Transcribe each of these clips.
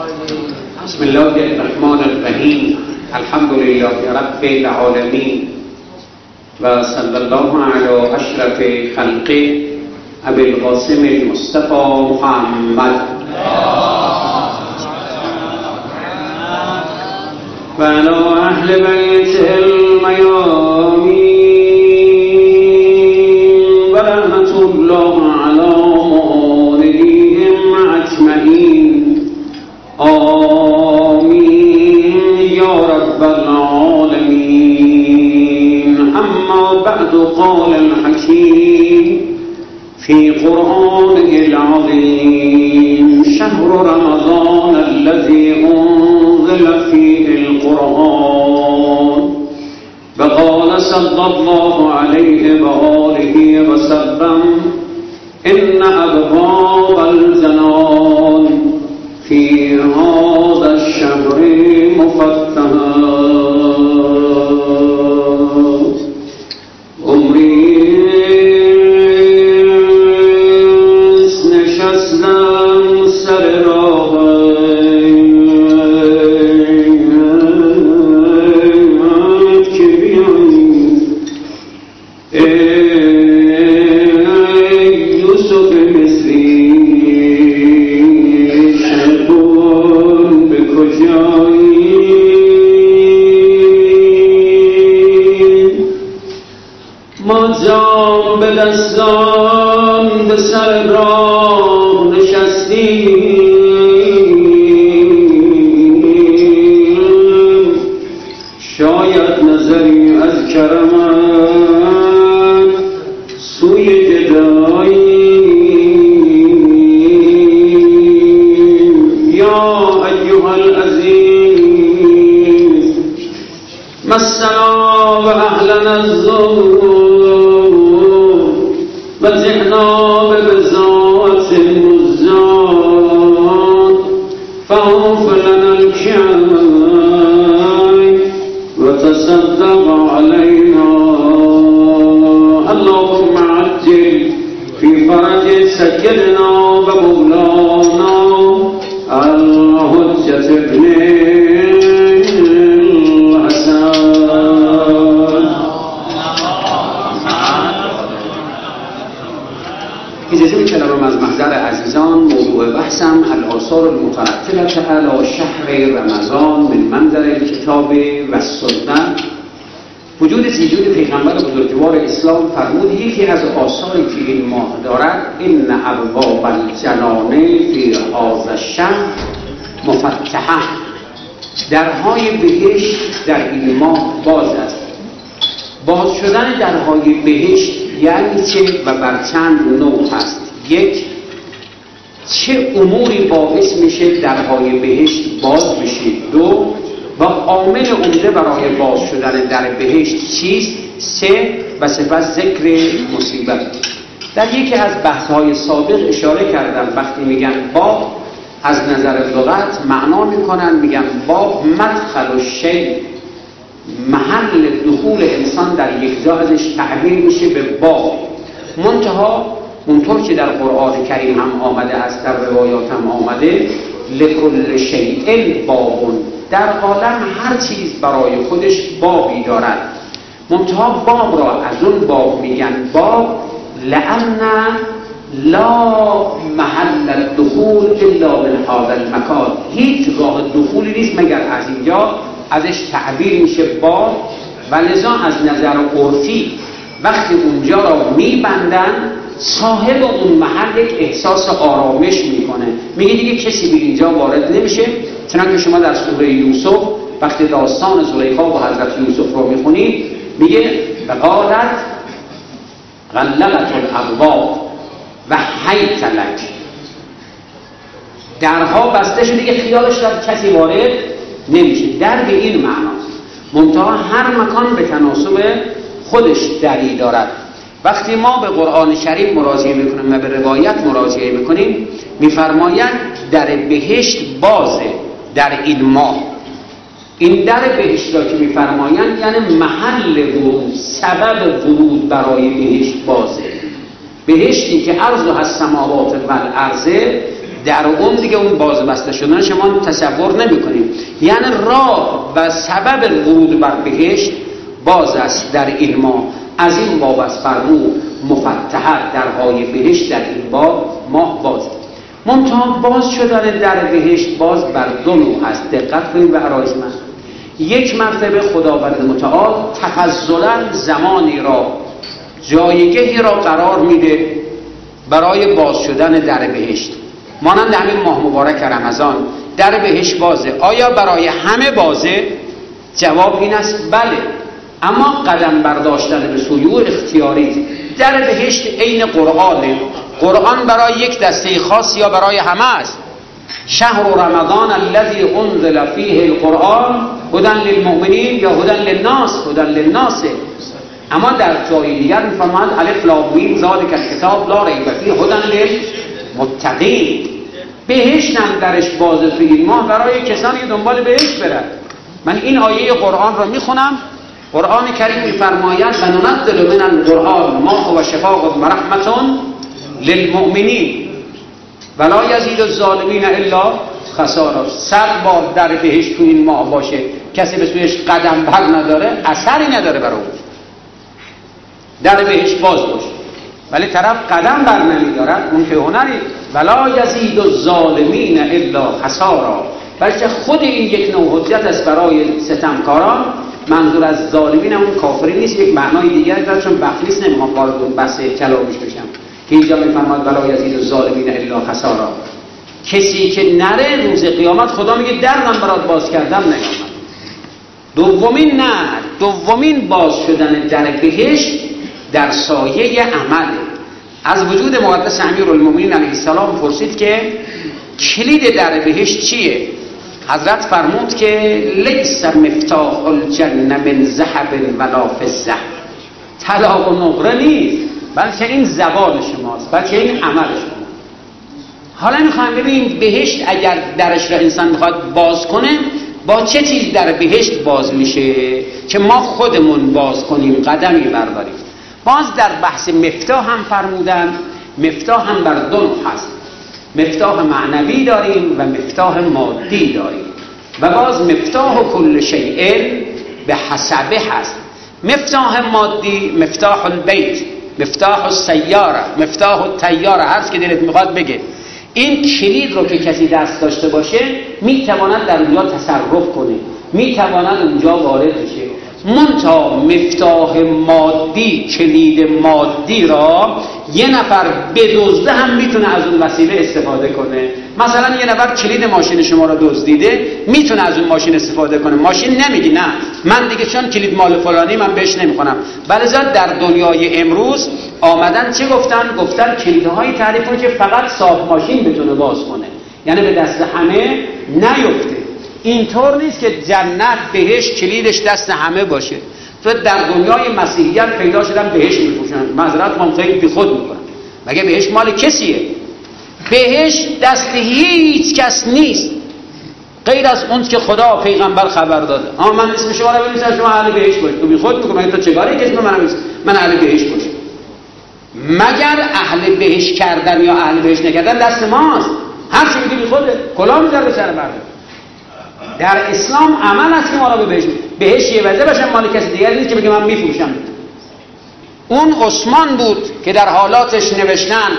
بسم الله الرحمن الرحیم. الحمد لله رب العالمین و صلی الله علی اشرف خلقه ابی القاسم المصطفى محمد و علی اهل بیت المیامین و رحمت الله علی معاندیهم اجمعین. آمین یا رب العالمین. اما بعد قال الحکیم فی قرآنه العظیم شهر رمضان الذي انزل فيه القرآن وقال صلى الله عليه وآله وسلم إن أبواب الجنان في هذا الشهر مفتحات. عمریست نشستم سر راه که بیایی یوسف مصری ما جام به دستان به سر راه نشستیم. شاید نظری از کرمت سوی گدایی. یا ایها العزیز مسنا و اهلنا الذنوب و جئنا ببضاعة مزجاة فاغفر لنا الكيل وتصدق علينا. اللهم عجل في فرج سيدنا ومولانا الحجة ابن اجازه می طلبم از محضر عزیزان موضوع بحثم الآثار المترتبة علی شهر رمضان من منظر الکتاب و السنه. وجود زیجود پیغمبر بزرگوار اسلام فرمود یکی از آثاری که این ماه دارد این ابواب الجنان فی هذا الشهر مفتحه. درهای بهشت در این ماه باز است. باز شدن درهای بهشت یعنی چه و بر چند نوع هست؟ یک، چه اموری باعث میشه درهای بهشت باز بشه؟ دو، و عامل عمده برای باز شدن در بهشت چیست؟ سه، و سپس ذکر مصیبت. در یکی از بحث‌های سابق اشاره کردم وقتی میگن باب از نظر لغت معنا میکنن میگن باب مدخل الشیء، محل دخول انسان در یک جا ازش تعبیر میشه به باب. منتها اونطور که در قرآن کریم هم آمده است، در روایات هم آمده لکل شیء بابون، در عالم هر چیز برای خودش بابی دارد. منتها باب را از اون باب میگن باب لأن لا محل الدخول الا من هذا المکان. هیچ راه دخولی نیست مگر از اینجا، ازش تعبیر میشه باب. و لذا از نظر عرفی وقتی اونجا را میبندن صاحب اون محل یک احساس آرامش میکنه، میگه دیگه کسی به اینجا وارد نمیشه. چنانکه شما در سوره یوسف وقتی داستان زلیخا و حضرت یوسف رو میخونید میگه فقالت غلقت الابواب و حیت لک، درها بسته شده دیگه خیالش داد کسی وارد نمیشه. در به این معناست. منتها هر مکان به تناسب خودش دری دارد. وقتی ما به قرآن شریف مراجعه میکنیم و به روایت مراجعه میکنیم میفرمایند در بهشت بازه در این ماه. این در بهشت را که میفرمایند یعنی محل ورود، سبب ورود برای بهشت بازه. بهشتی که عرض و السماوات و الارض در اون دیگه اون باز بسته شدن شما تصور نمی کنیم. یعنی راه و سبب ورود بر بهشت باز است در این ماه. از این باب از فرمود مفتحت، درهای بهشت در این باب ماه باز. منتها باز شدن در بهشت باز بر دو نوع است. دقت کنید به عرایض من. یک مرتبه خداوند متعال تفضلا زمانی را، جایگهی را قرار میده برای باز شدن در بهشت. مانند همین ماه مبارک رمضان در بهشت بازه. آیا برای همه بازه؟ جواب این است بله، اما قدم برداشتن به سوی او اختیاری. در بهشت عین قرآنه. قرآن برای یک دسته خاص یا برای همه است. شهر رمضان الذی انزل فیه القرآن هدی للمؤمنین یا هدی للناس، هدی للناس. اما در جای دیگر می‌فرماید الف لام میم ذالک الکتاب لا ریب فیه هدی للمتقین. بهشت هم درش بازه توی این ماه برای کسانی که دنبال بهشت برن. من این آیه قرآن رو میخونم. قرآن کریم میفرماید و ننزل من القرآن ما هو شفاء و رحمة للمؤمنین ولا یزید الظالمین الا خسارا. 100 بار در بهشت تو این ماه باشه، کسی به سویش قدم بر نداره، اثری نداره برای اون. در بهشت باز باشه ولی طرف قدم بر نمیدارد، اون که هنری. ولا یزید الظالمین الا خسارا. بلکه خود این یک نوع حجت است برای ستمکاران. منظور از ظالمین اون کافری نیست، یک معنای دیگر داره، چون بخلیس نمیخوام وارد بحث کلامیش بشم که اینجا میفرماد ولا یزید الظالمین الا خسارا. کسی که نره روز قیامت خدا میگه در من برات باز کردم نیامد. دومین باز شدن در بهشت در سایه عمله. از وجود مقدس امیرالمومنین علیه السلام پرسید که کلید در بهشت چیه؟ حضرت فرمود که لیس مفتاح الجنه من ذهب ولا فضه. طلا و نقره نیست، بلکه این زبان شماست، بلکه این عمل شماست. حالا میخوایم ببینیم بهشت اگر درش را انسان میخواد باز کنه با چه چیز در بهشت باز میشه که ما خودمون باز کنیم، قدمی برداریم. باز در بحث مفتاح هم فرمودن مفتاح هم بر دو نوع هست. مفتاح معنوی داریم و مفتاح مادی داریم و باز مفتاح کل شیء به حسبه هست. مفتاح مادی مفتاح البیت، مفتاح السیاره، مفتاح الطیاره، هر چی که دلت میخواد بگه. این کلید رو که کسی دست داشته باشه میتواند در اونجا تصرف کنه، میتواند اونجا وارد بشه. منتها مفتاح مادی، کلید مادی را یه نفر بدزده هم میتونه از اون وسیله استفاده کنه. مثلا یه نفر کلید ماشین شما را دزدیده میتونه از اون ماشین استفاده کنه. ماشین نمیگی نه من دیگه چون کلید مال فلانی من بهش نمیخونم. ولی در دنیای امروز آمدن چه گفتن کلیدهای تعریف کنه که فقط صاحب ماشین بتونه باز کنه، یعنی به دست همه نیفته. اینطور نیست که جنت بهشت کلیدش دست همه باشه. تو در دنیای مسیحیت پیدا شدن بهشت میپوشن، معذرت منطقی بی خود میکنن. مگه بهشت مال کسیه؟ بهشت دست هیچ کس نیست غیر از اون که خدا پیغمبر خبر داده. من اسم شما رو بنویسم شما اهل بهشت باشید. تو بی خود میگم مگه تو چگاره که اسم من اهل بهشت باشم؟ مگر اهل بهشت کردن یا اهل بهشت نکردن دست ماست. هر چی میگی بی خوده، کلاه میذاره به سر مردم. در اسلام عمل است که ما را به بهشت یه وزه باشم، مال کسی دیگری نیست که بگه من میفروشم. اون عثمان بود که در حالاتش نوشتن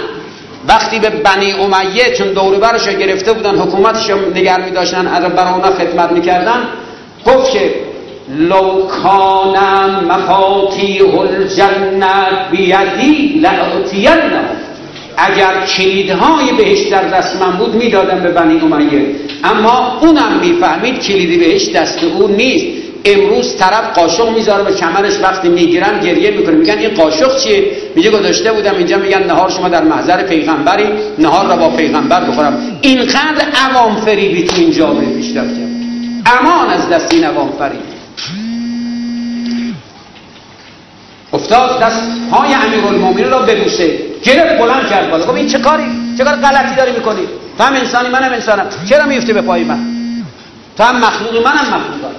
وقتی به بنی امیه چون دور برش گرفته بودن حکومتش نگه می‌داشتن، از برای خدمت می‌کردن، گفت که لو کان مفاتیح الجنه بیدی لأعطینه، اگر کلیدهای بهشت در دست من بود میدادم به بنی امیه. اما اونم میفهمید کلید بهشت دست او نیست. امروز طرف قاشق میذاره به کمرش، وقتی میگیرن گریه میکنه، میگن این قاشق چیه؟ میگه گذاشته بودم اینجا، میگن نهار شما در محضر پیغمبری، نهار را با پیغمبر بخورم. اینقدر عوام فریبی تو این جامعه پیشرفت کرد. امان از دست این عوام فریب. افتاد دست پای امیرالمومنین را ببوسه، گرفت بلند کرد بالا، گفت این چه کاری؟ چه کار غلطی داری میکنی؟ تو هم انسانی منم انسانم، چرا میفتی به پای من؟ تو هم مخلوقی منم مخلوقم.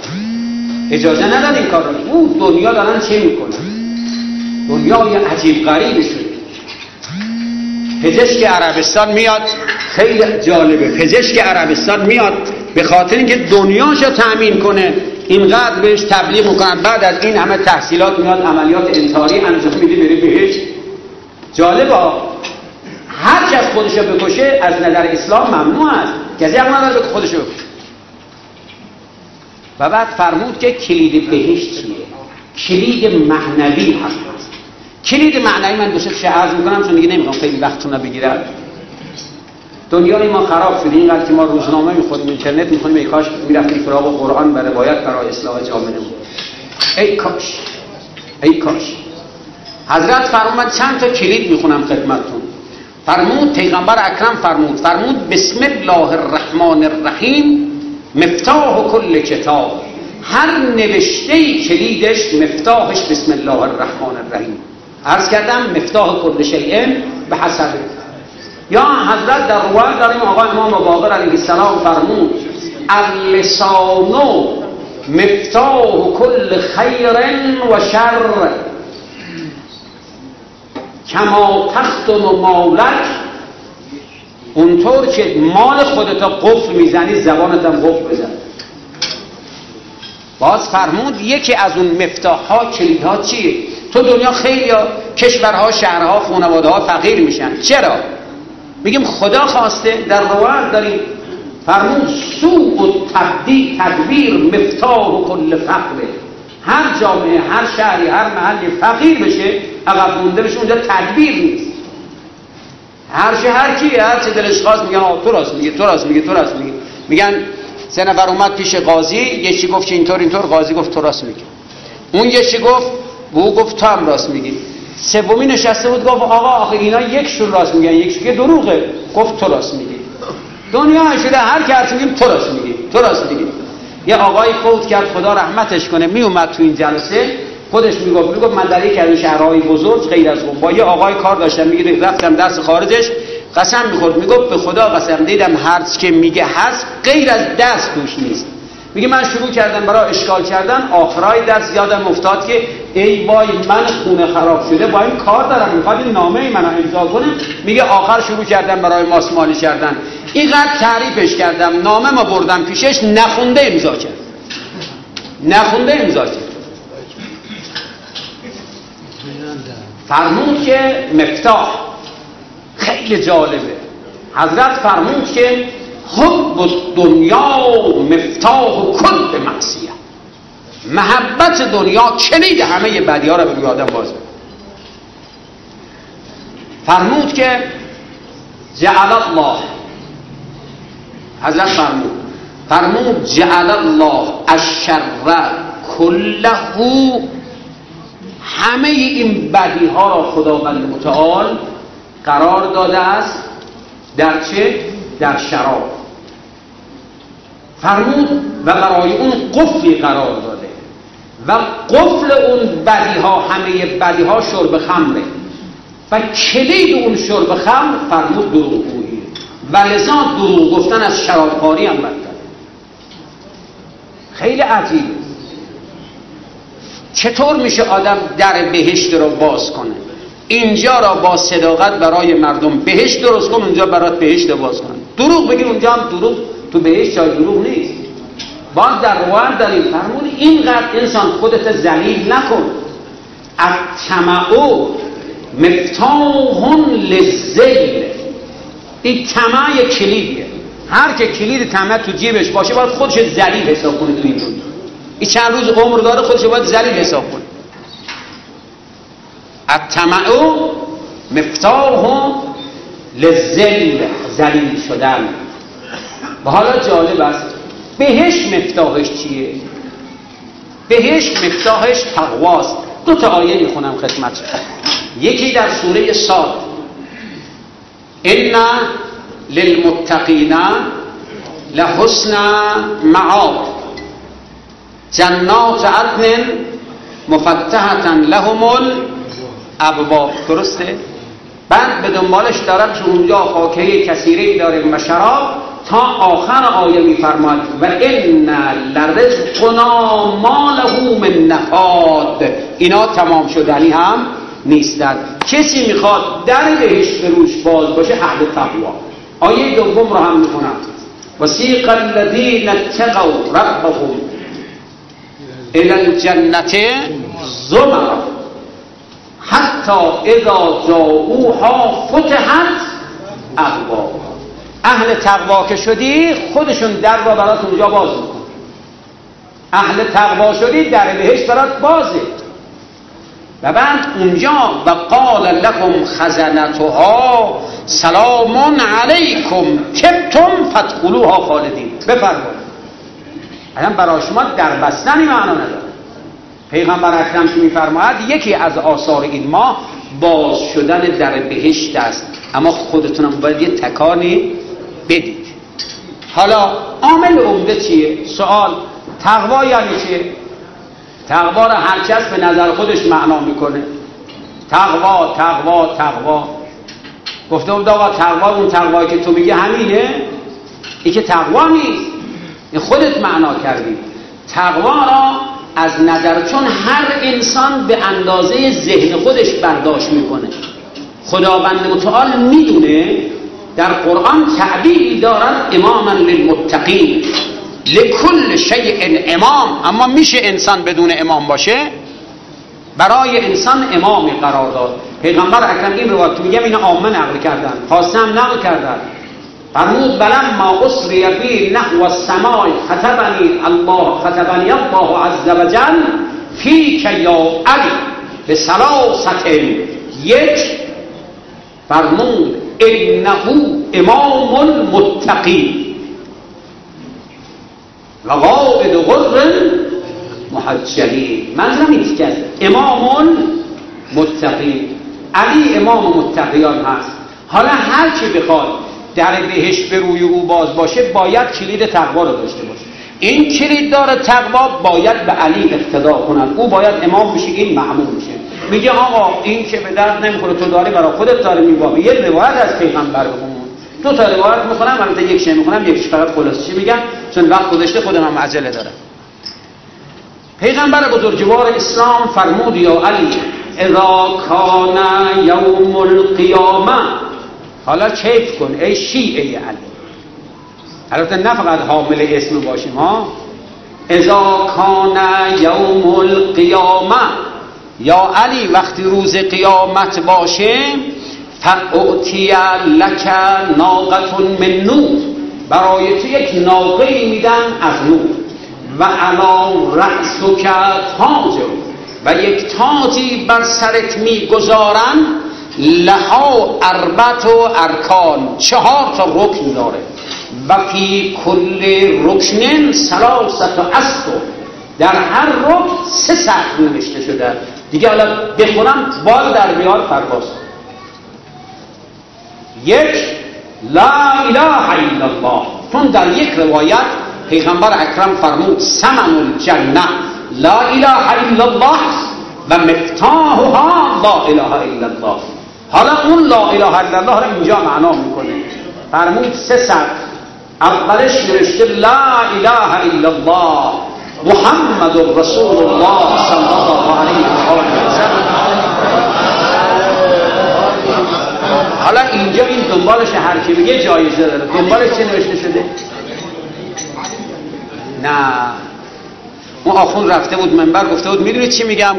اجازه نداد این کار رو. او دنیا دارن چه میکنن؟ دنیای عجیب غریبی شده. پزشک عربستان میاد، خیلی جالبه، پزشک عربستان میاد به خاطر اینکه دنیاشو تأمین کنه اینقدر بهش تبلیغ میکنن، بعد از این همه تحصیلات میاد عملیات انتحاری انجام میده بره بهش. جالبه هر کس خودشو بکشه از نظر اسلام ممنوع است، کسی حق نداره به خودشو بکشه. و بعد فرمود که کلید بهشت چیه؟ کلید معنوی هست. کلید معنوی من دوست عرض میکنم چون دیگه نمیخوام خیلی وقتتون رو بگیرم. دنیای ما خراب شده اینقدر که ما روزنامه میخونیم، اینترنت میخونیم، ای کاش میرفتیم سراغ قرآن و روایت برای اصلاح جامعه بود. ای کاش، ای کاش. حضرت فرمود چند تا کلید میخونم خدمتتون. فرمود پیغمبر اکرم فرمود بسم الله الرحمن الرحیم مفتاح کل کتاب. هر نوشته کلیدش مفتاحش بسم الله الرحمن الرحیم. عرض کردم مفتاح کل شیء به حسبه. یا حضرت در روایت داریم آقا امام باقر علیه السلام فرمود اللسان مفتاح کل خیر و شر کما تختم مالک. اونطور که مال خودتا قفل میزنی زبانت هم قفل بزن. باز فرمود یکی از اون مفتاح‌ها کلیدها چیه؟ تو دنیا خیلی کشورها، شهرها، خانواده‌ها فقیر میشن. چرا؟ میگیم خدا خواسته. در روایت داریم فرمود سوء تدبیر مفتاح کل فقره. هر جامعه، هر شهری، هر محلی فقیر بشه، عقب مونده بشه، اونجا تدبیر نیست. هر شهر کیه؟ هر چه دلش خواست میگن تو راست میگی، تو راست میگی، تو راست میگی. میگن سه نفر اومد پیش قاضی، یکی گفت که اینطور، قاضی گفت تو راست میگی. اون یکی گفت، او گفت تو هم راست میگی. سومی نشسته بود گفت آقا آخه اینا یکشون راست میگن، یکشون که دروغه. گفت تو راست میگی. دنیا شده هر کی هر چی میگیم تو راست میگی، تو راست میگی. یه آقای فوت کرد خدا رحمتش کنه، میومد تو این جلسه خودش میگفت من در یک از شهرهای بزرگ غیر از اون با یه آقای کار داشتم، میگه رفتم درس خارجش، قسم میخورد میگفت به خدا قسم دیدم هر چی که میگه هست غیر از درس توش نیست. میگه من شروع کردم برای اشغال کردن، آخرای درس یادم افتاد که ای وای من خونه خراب شده با این کار دارم، میخواد این نامه منو امضا کنه. میگه آخر شروع کردم برای ماسمالی کردن، اینقدر تعریفش کردم نامه ما بردم پیشش نخونده امضا کرد، نخونده امضا کرد. فرمود که مفتاح خیلی جالبه. حضرت فرمود که حب دنیا مفتاح کل معصیه. محبت دنیا کلید همه بدی ها رو به روی آدم باز می‌کنه. فرمود که جعل الله، حضرت فرمود جعل الله الشر کله، همه این بدی ها را خداوند متعال قرار داده است در چه؟ در شراب. فرمود و برای اون قفلی قرار داده و قفل اون بدی ها، همه بدی ها شرب خمره و کلید اون شرب خمر فرمود دروغگویی و لذا دروغ گفتن از شرابخواری هم بدتر. خیلی عجیبه. چطور میشه آدم در بهشت رو باز کنه؟ اینجا را با صداقت برای مردم بهشت درست کن، اونجا برات بهشت باز کن. دروغ بگیر اونجا هم دروغ، تو بهشت جای دروغ نیست. باز در روایت داریم فرمود اینقدر انسان خودت ذلیل نکن. الطمع مفتاح للذل. این طمع کلیدیه. هر که کلید طمع تو جیبش باشه باید خودش ذلیل حساب کنه تو این دنیا. این چند روز عمر داره خودش باید ذلیل حساب کنه. الطمع مفتاح للذل، ذلیل شدن. و حالا جالب است بهشت مفتاحش چیه؟ بهشت مفتاحش تقواست. دو تا آیه میخونم خدمتتون. یکی در سوره صاد، ان للمتقین لحسن مآب جنات عدن مفتحة لهم الابواب. درسته؟ بعد به دنبالش دارد که اونجا فاکهه کثیری داره و شراب تا آخر آیه میفرماد و ان لرزقنا ما له من نفاد. اینا تمام شدنی هم نیستند. کسی میخواد در بهشت روش باز باشه اهل تقوا. آیه دوم رو هم میخونم. وسیق الذین اتقوا ربهم الی الجنة زمرا حتی اذا جاءوها فتحت ابوابها. اهل تقوا که شدی خودشون در رو برات اونجا باز میکن. اهل تقوا شدی در بهشت برات بازه. و بعد اونجا و قال لكم خزنتها سلام علیکم طبتم فادخلوها خالدین. بفرمایید. الان برای شما در بستن معنا نداره. پیغمبر اکرم که میفرماید یکی از آثار این ماه باز شدن در بهشت است، اما خودتونم باید یه تکانی بدید. حالا عامل عمده چیه؟ سوال تقوا یعنی چیه؟ تقوا را هر کس به نظر خودش معنا میکنه. تقوا تقوا تقوا گفته بود آقا تقوا اون تقوایی که تو میگی همینه؟ این که تقوا نیست، این خودت معنا کردی. تقوا را از نظر، چون هر انسان به اندازه ذهن خودش برداشت میکنه. خداوند متعال میدونه در قرآن تعبیری دارد اماما للمتقین لکل شیء امام. اما میشه انسان بدون امام باشه؟ برای انسان امامی قرار داد. پیغمبر اکرم این روایت میگم این عامه نقل کردن، خاصه هم نقل کردن. فرمود بلما اسری بی نحو السماء خطبنی الله عز وجل فیک یا علی به ثلاثه. یک فرمود انه امام المتقین و قائد غر محجلین. منظورم این که امام متقین، علی امام متقیان هست. حالا هر کی بخواد در بهشت به روی او باز باشه باید کلید تقوا رو داشته باشه. این کلید داره تقوا باید به علی اقتدا کنن، او باید امام بشه، این معمول میشه. میگه آقا این که به درد نمیخوره تو داری برای خودت داره میبابی. یه روایت از پیغمبر بخونم، دو تا روایت میخونم، البته یک شی میخونم یکیش فقط خلاصه میگم چون وقت گذشته خودم هم عجله دارم. پیغمبر بزرگوار اسلام فرمود یا علی اذا کان یوم القیامه، حالا کیف کن ای شیعه علی، البته نه فقط حامل اسم باشیم ها. اذا کان یوم القیامه، یا علی وقتی روز قیامت باشه فاعطی لک ناقه من نور، برای تو یک ناقه میدن از نور. و علی رأسک تاج، و یک تاجی بر سرت میگذارن لها اربعة ارکان، 4 تا رکن داره. و فی کل رکن 3 اسطر، در هر رکن 3 سطر نوشته شده. دیگه حالا بخونم بال در بیار پرواز. 1 لا اله الا الله، چون در یک روایت پیغمبر اکرم فرمود ثمن الجنه لا اله الا الله و مفتاحها لا اله الا الله. حالا اون لا اله الا الله را اینجا معنا میکنه. فرمود 3 سطر، اولش نوشته لا اله الا الله محمد رسول الله صلی الله علیه و آله و سلم. حالا اینجا این دنبالش هر کی بگه جایزه داره. دنبالش چه نوشته شده؟ نه، اون آخوند رفته بود منبر گفته بود میدونید چی میگم؟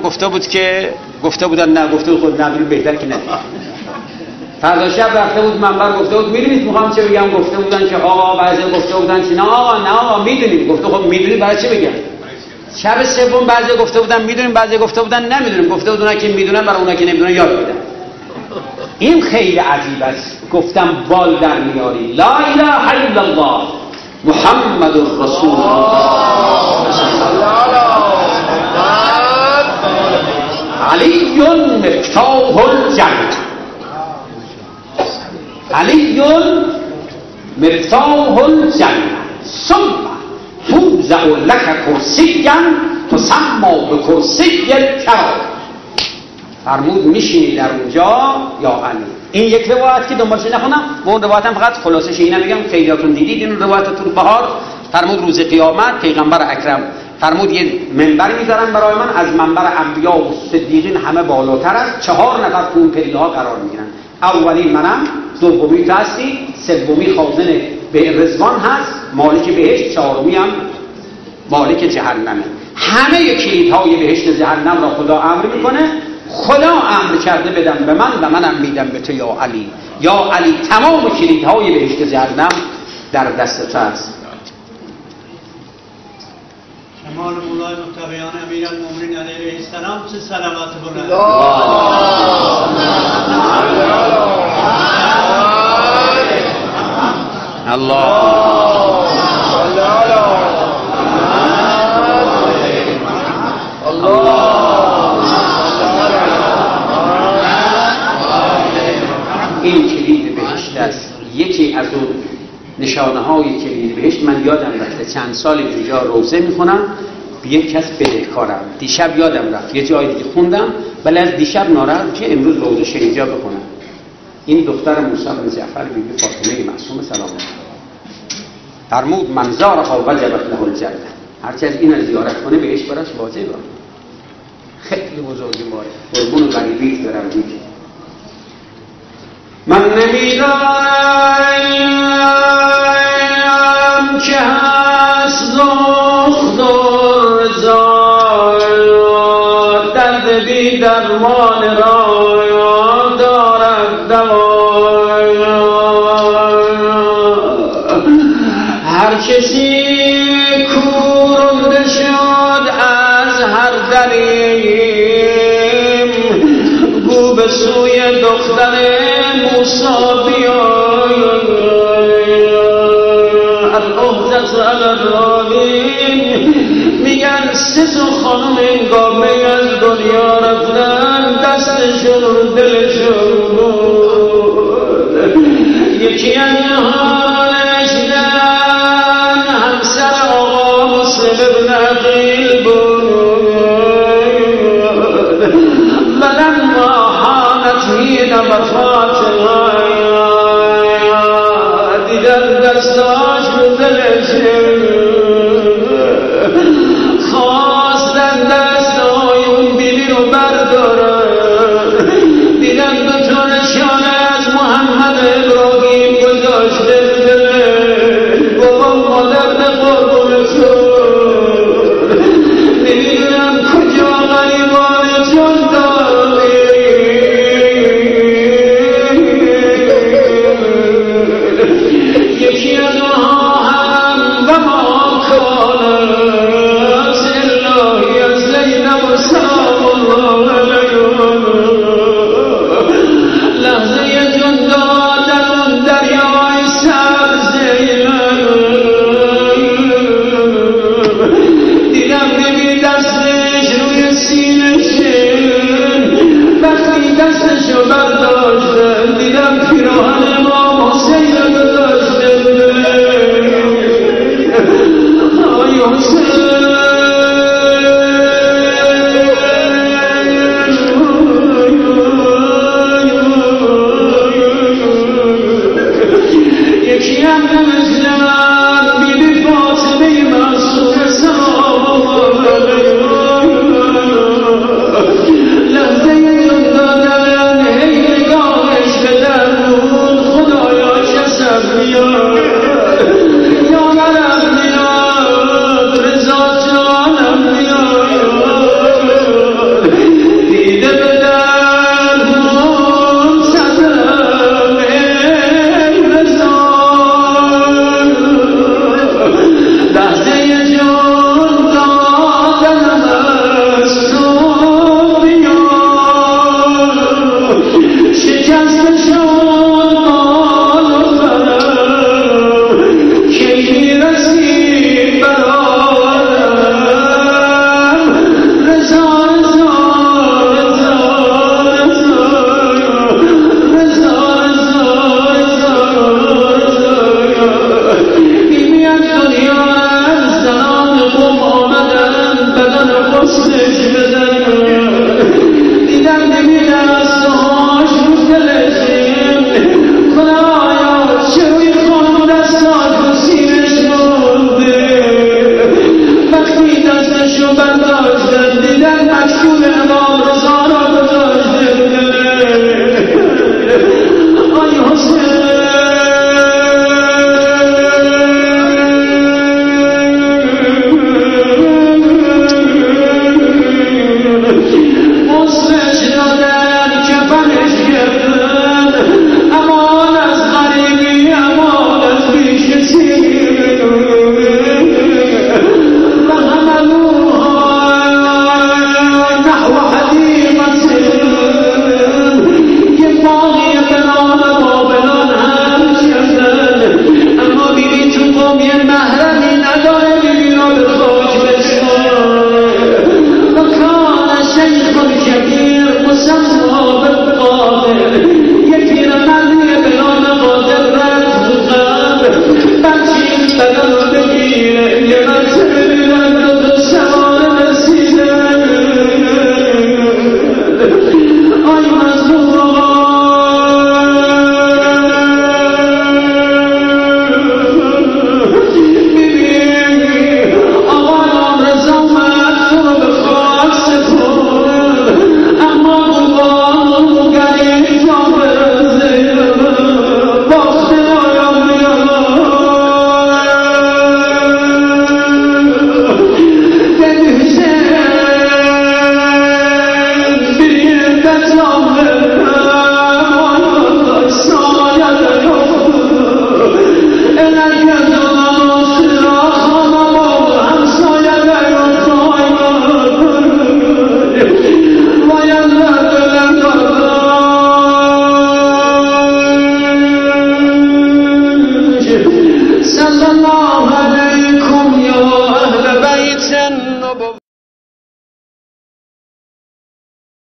گفته بودن نه، گفته بود خود نبیل بهتر که نه. فردا شب رفته بود منبر گفته بود میدونید میخوام چه بگم؟ گفته بودن که آقا، بعضی گفته بودن که نه آقا میدونید. گفته خب میدونید برای چی بگم؟ شب سوم بعضی گفته بودن میدونیم، بعضی گفته بودن نمیدونیم. گفته بود اونا که میدونن برای اونا که نمیدونن یاد میدن. این خیلی عجیب است. گفتم بال در میاری. لا اله الا الله محمد رسول الله علی مفتاح الجنه، علی مفتاح الجنه ثم توزع لك کرسیا تسمى بکرسی الکرام. فرمود میشینی در اونجا یا علی. این یک روایت که دنبالش نخونم و اون روایت هم فقط خلاصش اینه میگم خیلیاتون دیدید این روایت طول بهار. فرمود روز قیامت پیغمبر اکرم فرمود یه منبر میذارن برای من، از منبر انبیا و صدیقین همه بالاتر است، 4 نفر تو اون پلی‌ها قرار میگیرن. اولی منم، دومی تو هستی، سومی خازن به رضوان هست مالک بهشت، 4می هم مالک جهنمه. همه کلیدهای بهشت جهنم را خدا امر میکنه. خدا امر کرده بدم به من و منم میدم به تو یا علی. یا علی تمام کلیدهای بهشت جهنم در دست تو است. شمال مولای متقیان امیرالمومنین علیه السلام چه صلوات بلند. این کلید بهشت است. یکی از اون نشانه های کلید بهشت، من یادم رفته چند سال اینجا روزه میخونم، به یک کس بدهکارم. دیشب یادم رفت یه جای دیگه خوندم، ولی از دیشب ناراحت که امروز روزه اینجا بخونم. این دختر موسی بن جعفر بیبی فاطمه معصومه سلام الله فرمود من زارها وجبت له الجنه. هرچی از این زیارت کنه بهش براش واجبه. خیلی بزرگی ماره. قربون غریبی دارم میگه. من نمیدانم که هست دختر زار، درد بی درمان را دارد دوا. هر کسی کورنده شد از هر دریم، گو به سوی دختر موسی بیاید. العهدة علی الراوین میگن 3 خانم انگامه از دنیا رفتن، دستشون دلشون بود. یکی از اینها نشدن همسر آقا مسلم بن عقیل بود. لما حانت حین وفاتها دیدن دستاش رو دلشون، خواستن دستای اون بیبی رو بردارن، دیدن دو تا نشانه از محمد ابراهیم گذاشته دلش. بابا مادر به قربونتون، نمیدونم کجا غریبان جان داری. یکی از اونها هم و ما کانت الا اسلامی